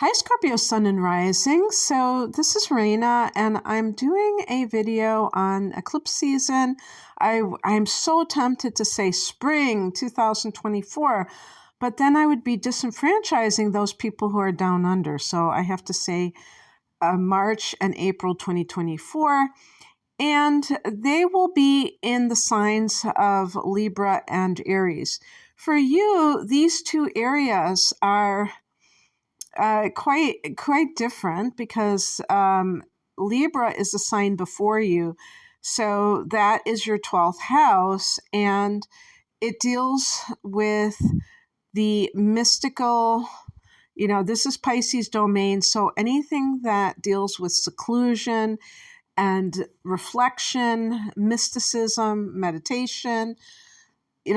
Hi, Scorpio Sun and Rising. So this is Raina, and I'm doing a video on eclipse season. I'm so tempted to say spring 2024, but then I would be disenfranchising those people who are down under. So I have to say March and April 2024. And they will be in the signs of Libra and Aries. For you, these two areas are quite different because Libra is the sign before you. So that is your 12th house, and it deals with the mystical. This is Pisces domain. So anything that deals with seclusion and reflection, mysticism, meditation,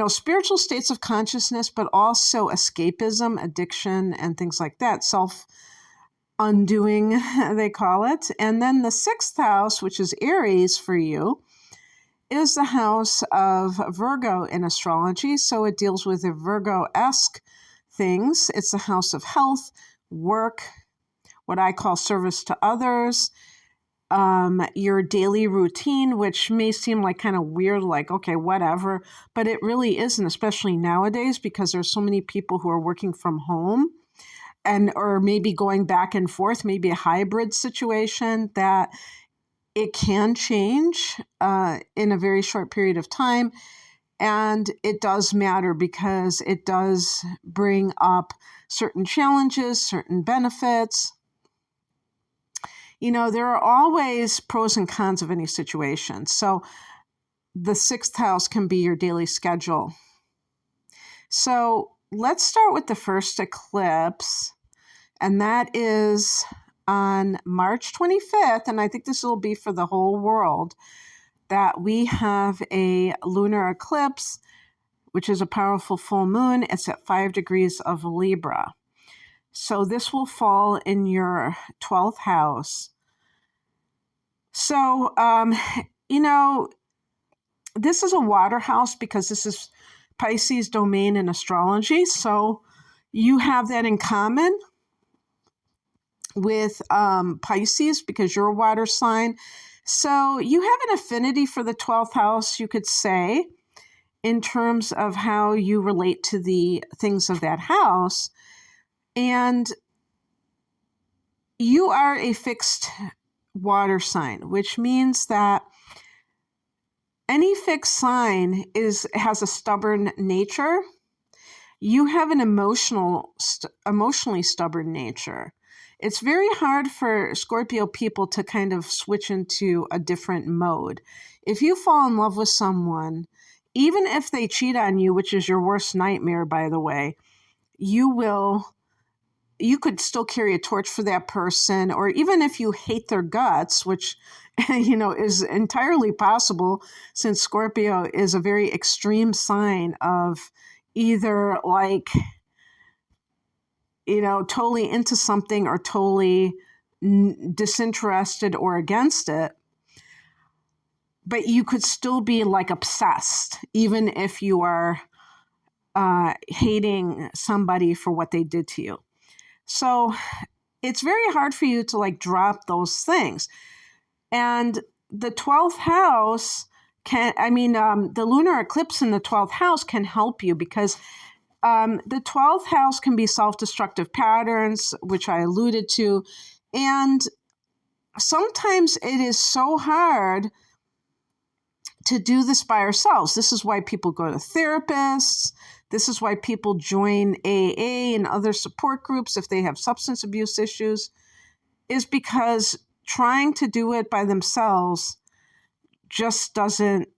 spiritual states of consciousness, but also escapism, addiction, and things like that. Self-undoing, they call it. And then the 6th house, which is Aries for you, is the house of Virgo in astrology. So it deals with the Virgo-esque things. It's the house of health, work, what I call service to others, your daily routine, which may seem like kind of weird, like, okay, whatever, but it really isn't, especially nowadays, because there's so many people who are working from home or maybe going back and forth, maybe a hybrid situation, that it can change in a very short period of time. And it does matter because it does bring up certain challenges, certain benefits. There are always pros and cons of any situation. So the 6th house can be your daily schedule. So let's start with the first eclipse, and that is on March 25th, and I think this will be for the whole world, that we have a lunar eclipse, which is a powerful full moon. It's at 5 degrees of Libra. So this will fall in your 12th house. So, this is a water house because this is Pisces domain in astrology. So you have that in common with Pisces because you're a water sign. So you have an affinity for the 12th house, you could say, in terms of how you relate to the things of that house. And you are a fixed water sign, which means that any fixed sign has a stubborn nature. You have an emotionally stubborn nature. It's very hard for Scorpio people to kind of switch into a different mode. If you fall in love with someone, even if they cheat on you, which is your worst nightmare, by the way, you could still carry a torch for that person. Or even if you hate their guts, which, is entirely possible, since Scorpio is a very extreme sign of either totally into something or totally disinterested or against it. But you could still be obsessed, even if you are hating somebody for what they did to you. So it's very hard for you to drop those things. And the 12th house the lunar eclipse in the 12th house can help you because the 12th house can be self-destructive patterns, which I alluded to. And sometimes it is so hard to do this by ourselves. This is why people go to therapists. This is why people join AA and other support groups if they have substance abuse issues, is because trying to do it by themselves just doesn't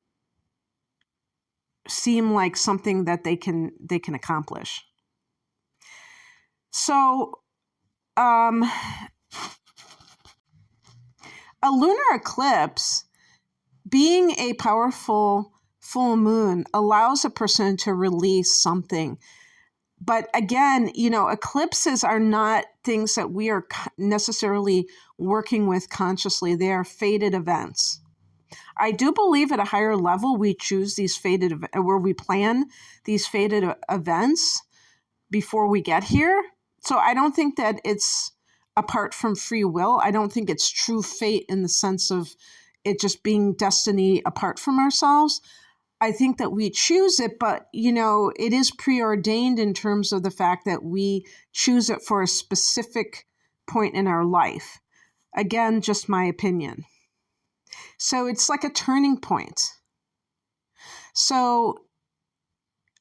seem like something that they can accomplish. So a lunar eclipse, being a powerful full moon, allows a person to release something. But again, eclipses are not things that we are necessarily working with consciously. They are fated events. I do believe at a higher level, we choose these where we plan these fated events before we get here. So I don't think that it's apart from free will. I don't think it's true fate in the sense of it just being destiny apart from ourselves. I think that we choose it, but, it is preordained in terms of the fact that we choose it for a specific point in our life. Again, just my opinion. So it's like a turning point. So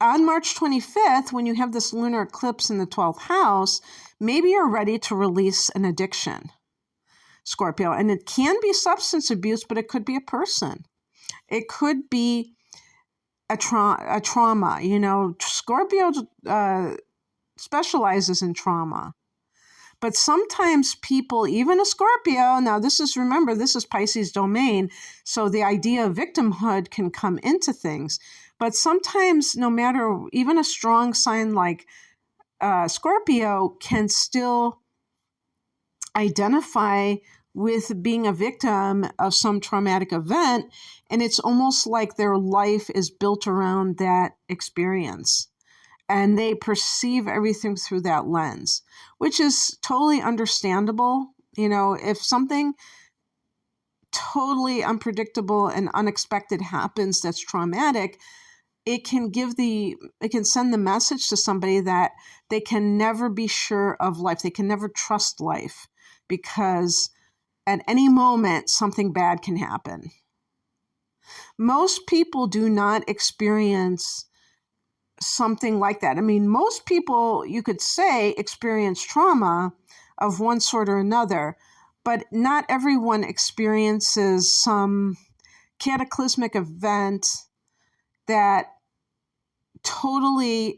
on March 25th, when you have this lunar eclipse in the 12th house, maybe you're ready to release an addiction, Scorpio. And it can be substance abuse, but it could be a person. It could be a trauma. Scorpio specializes in trauma. But sometimes people, even a Scorpio, now this is Pisces domain, so the idea of victimhood can come into things. But sometimes, no matter, even a strong sign like Scorpio can still identify with being a victim of some traumatic event, and it's almost like their life is built around that experience. And they perceive everything through that lens, which is totally understandable. If something totally unpredictable and unexpected happens that's traumatic, it can send the message to somebody that they can never be sure of life. They can never trust life because at any moment something bad can happen. Most people do not experience something like that. I mean, most people, you could say, experience trauma of one sort or another, but not everyone experiences some cataclysmic event that totally,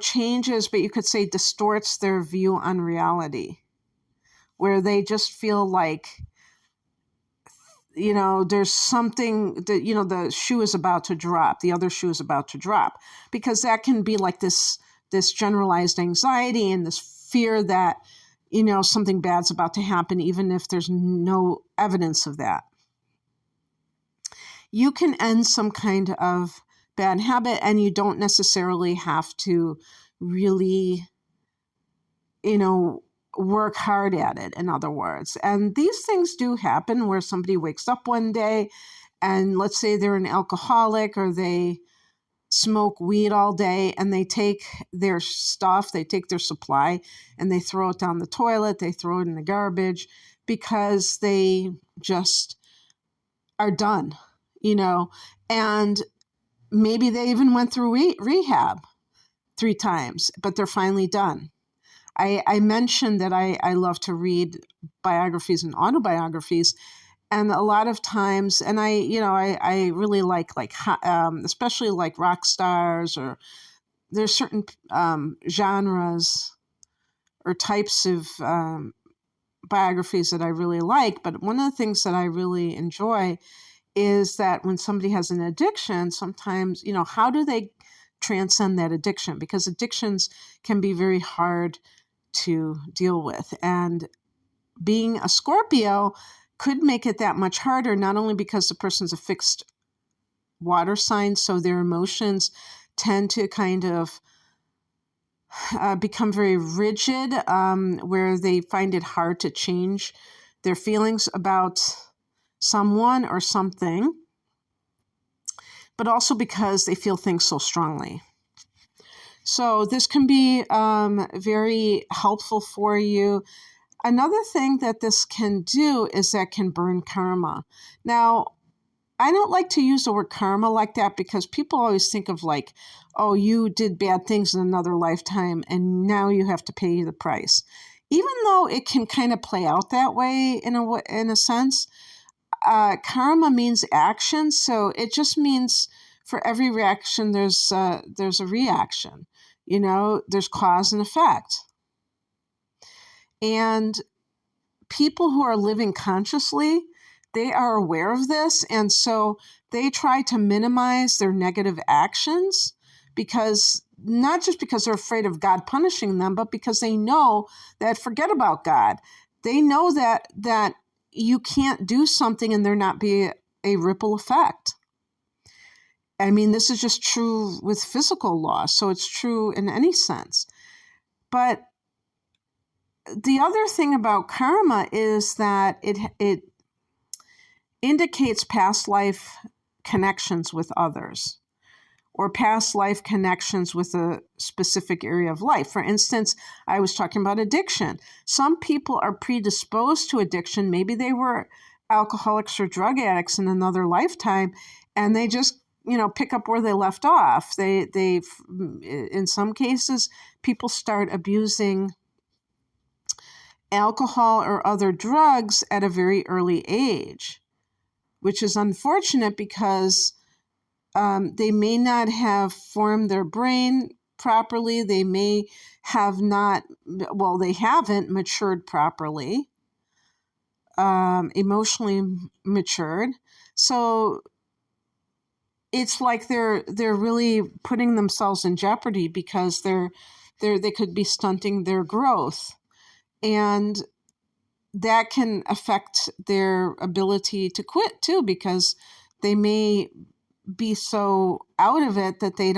changes, but you could say distorts their view on reality, where they just feel like, there's something that, the shoe is about to drop, the other shoe is about to drop, because that can be like this generalized anxiety and this fear that, something bad's about to happen, even if there's no evidence of that. You can end some kind of bad habit, and you don't necessarily have to really, work hard at it, in other words. And these things do happen where somebody wakes up one day and let's say they're an alcoholic or they smoke weed all day and they take their stuff, they take their supply and they throw it down the toilet, they throw it in the garbage because they just are done, and maybe they even went through rehab 3 times, but they're finally done. I mentioned that I love to read biographies and autobiographies, and a lot of times, and I really like especially like rock stars, or there's certain genres or types of biographies that I really like. But one of the things that I really enjoy is that when somebody has an addiction, sometimes, how do they transcend that addiction? Because addictions can be very hard to deal with. And being a Scorpio could make it that much harder, not only because the person's a fixed water sign, so their emotions tend to kind of become very rigid, where they find it hard to change their feelings about someone or something, but also because they feel things so strongly. So this can be very helpful for you. Another thing that this can do is that can burn karma. Now, I don't like to use the word karma like that because people always think of like, oh, you did bad things in another lifetime and now you have to pay the price. Even though it can kind of play out that way in a sense, karma means action. So it just means for every reaction, there's a reaction. There's cause and effect. And people who are living consciously, they are aware of this. And so they try to minimize their negative actions not just because they're afraid of God punishing them, but because they know that, forget about God. They know that you can't do something and there not be a ripple effect. I mean, this is just true with physical law, so it's true in any sense. But the other thing about karma is that it indicates past life connections with others, or past life connections with a specific area of life. For instance, I was talking about addiction. Some people are predisposed to addiction. Maybe they were alcoholics or drug addicts in another lifetime, and they just pick up where they left off. They in some cases, people start abusing alcohol or other drugs at a very early age, which is unfortunate because they may not have formed their brain properly. They may have not, well, they haven't matured properly, emotionally matured. So it's like they're really putting themselves in jeopardy because they could be stunting their growth. And that can affect their ability to quit too, because they may be so out of it that they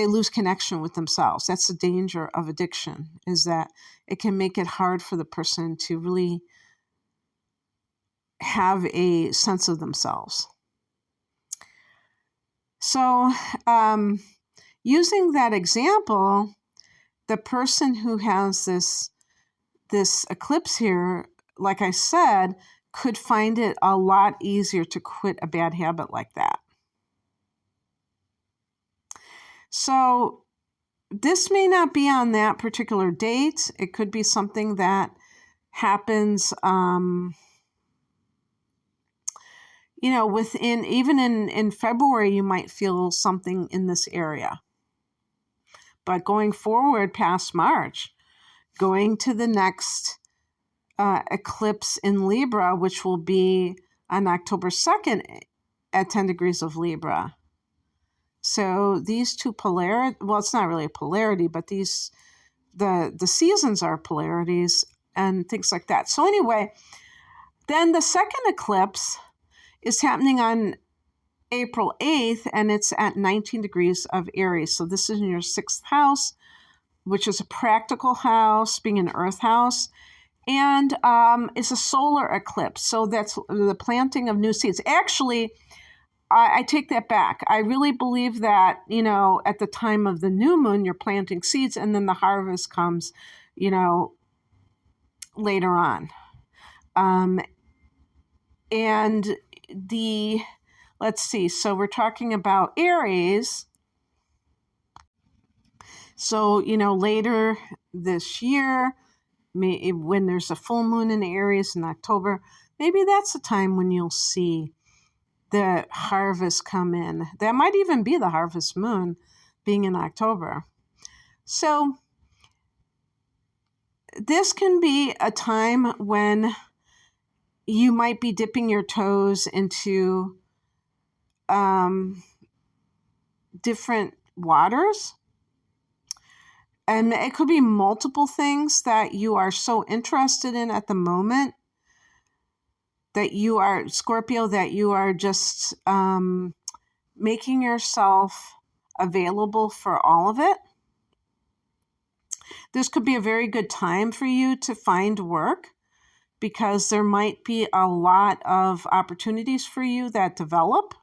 lose connection with themselves. That's the danger of addiction, is that it can make it hard for the person to really have a sense of themselves. So using that example, the person who has this eclipse here, like I said, could find it a lot easier to quit a bad habit like that. So this may not be on that particular date. It could be something that happens, within, even in February, you might feel something in this area. But going forward past March, going to the next eclipse in Libra, which will be on October 2nd at 10 degrees of Libra. So these two polarity, well, it's not really a polarity, but the seasons are polarities and things like that. So anyway, then the second eclipse is happening on April 8th, and it's at 19 degrees of Aries. So this is in your 6th house, which is a practical house, being an earth house. And it's a solar eclipse. So that's the planting of new seeds. Actually, I take that back. I really believe that, at the time of the new moon, you're planting seeds, and then the harvest comes, later on. And let's see, so we're talking about Aries. So, later this year, when there's a full moon in Aries in October, maybe that's the time when you'll see the harvest come in. That might even be the harvest moon being in October. So this can be a time when you might be dipping your toes into different waters. And it could be multiple things that you are so interested in at the moment, that you are, Scorpio, that you are just making yourself available for all of it. This could be a very good time for you to find work, because there might be a lot of opportunities for you that develop.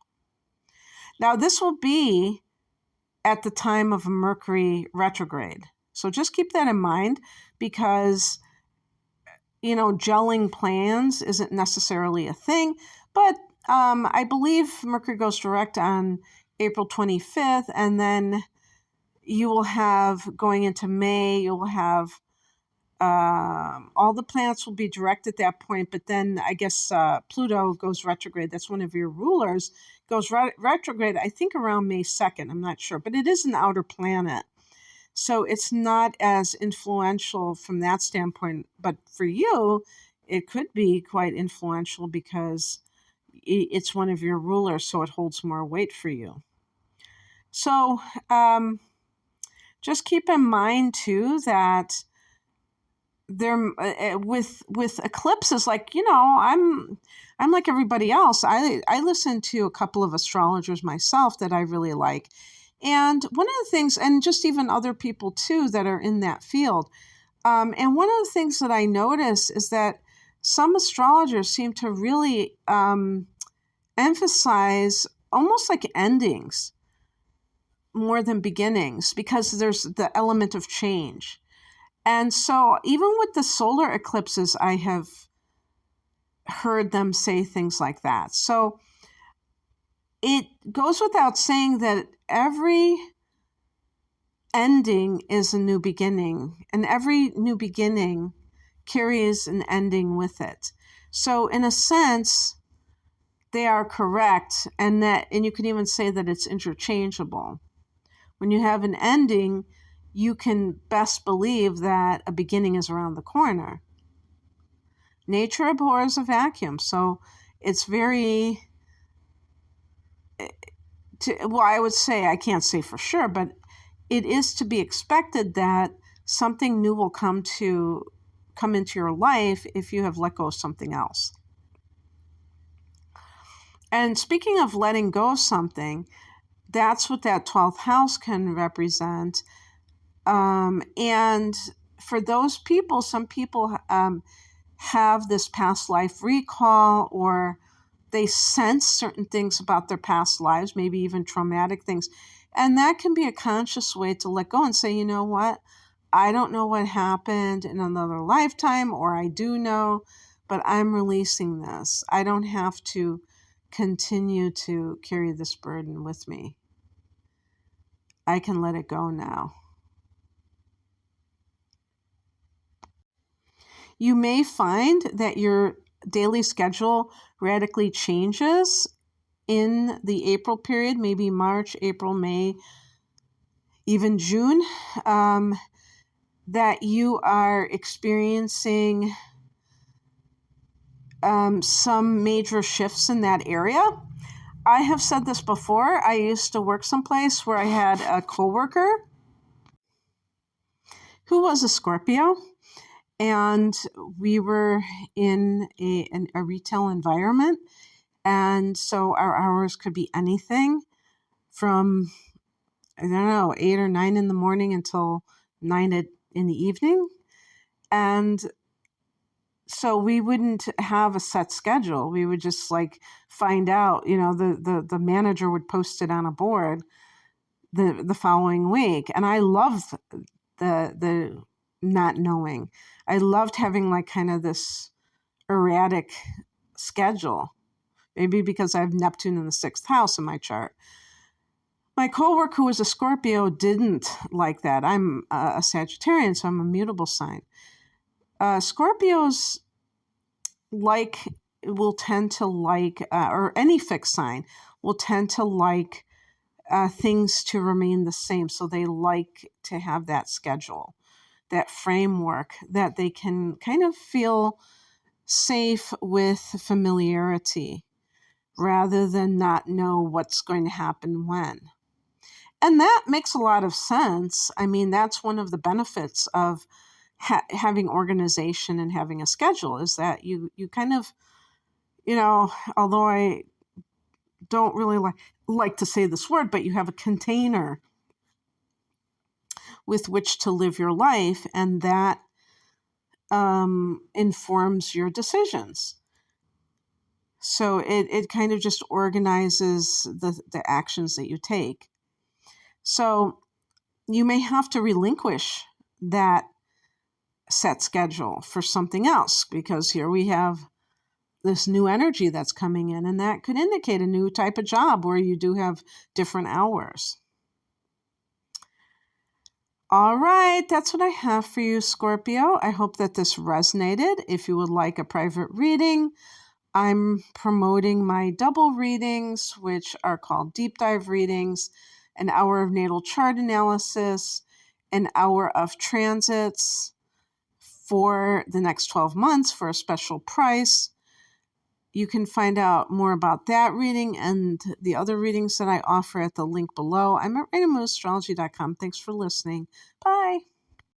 Now, this will be at the time of Mercury retrograde. So just keep that in mind, because, gelling plans isn't necessarily a thing. But I believe Mercury goes direct on April 25th, and then you will have, going into May, you'll have all the planets will be direct at that point. But then I guess Pluto goes retrograde. That's one of your rulers. Goes retrograde, I think, around May 2nd. I'm not sure. But it is an outer planet. So it's not as influential from that standpoint. But for you, it could be quite influential because it's one of your rulers, so it holds more weight for you. So just keep in mind, too, that there with eclipses, like, I'm like everybody else. I listen to a couple of astrologers myself that I really like. And one of the things, and just even other people too that are in that field, and one of the things that I notice is that some astrologers seem to really emphasize almost like endings more than beginnings, because there's the element of change. And so even with the solar eclipses, I have heard them say things like that. So it goes without saying that every ending is a new beginning, and every new beginning carries an ending with it. So in a sense, they are correct, and you can even say that it's interchangeable. When you have an ending, you can best believe that a beginning is around the corner. Nature abhors a vacuum, so it's very, I would say, I can't say for sure, but it is to be expected that something new will come into your life if you have let go of something else. And speaking of letting go of something, that's what that 12th house can represent. And for those people, some people have this past life recall, or they sense certain things about their past lives, maybe even traumatic things. And that can be a conscious way to let go and say, you know what? I don't know what happened in another lifetime, or I do know, but I'm releasing this. I don't have to continue to carry this burden with me. I can let it go now. You may find that your daily schedule radically changes in the April period, maybe March, April, May, even June, that you are experiencing some major shifts in that area. I have said this before. I used to work someplace where I had a coworker who was a Scorpio, and we were in a retail environment. And so our hours could be anything from, I don't know, 8 or 9 in the morning until 9 in the evening. And so we wouldn't have a set schedule. We would just like find out, the manager would post it on a board the following week. And I loved the not knowing. I loved having like kind of this erratic schedule. Maybe because I have Neptune in the 6th house in my chart. My coworker, who was a Scorpio, didn't like that. I'm a Sagittarian, so I'm a mutable sign. Scorpios will tend to like, or any fixed sign will tend to like things to remain the same. So they like to have that schedule, that framework, that they can kind of feel safe with familiarity, rather than not know what's going to happen when. And that makes a lot of sense. I mean, that's one of the benefits of having organization and having a schedule, is that you kind of, although I don't really like to say this word, but you have a container with which to live your life, and that informs your decisions. So it kind of just organizes the actions that you take. So you may have to relinquish that set schedule for something else, because here we have this new energy that's coming in, and that could indicate a new type of job where you do have different hours. All right, that's what I have for you, Scorpio. I hope that this resonated. If you would like a private reading, I'm promoting my double readings, which are called deep dive readings, an hour of natal chart analysis, an hour of transits for the next 12 months for a special price. You can find out more about that reading and the other readings that I offer at the link below. I'm at RadioMoonAstrology.com. Thanks for listening. Bye.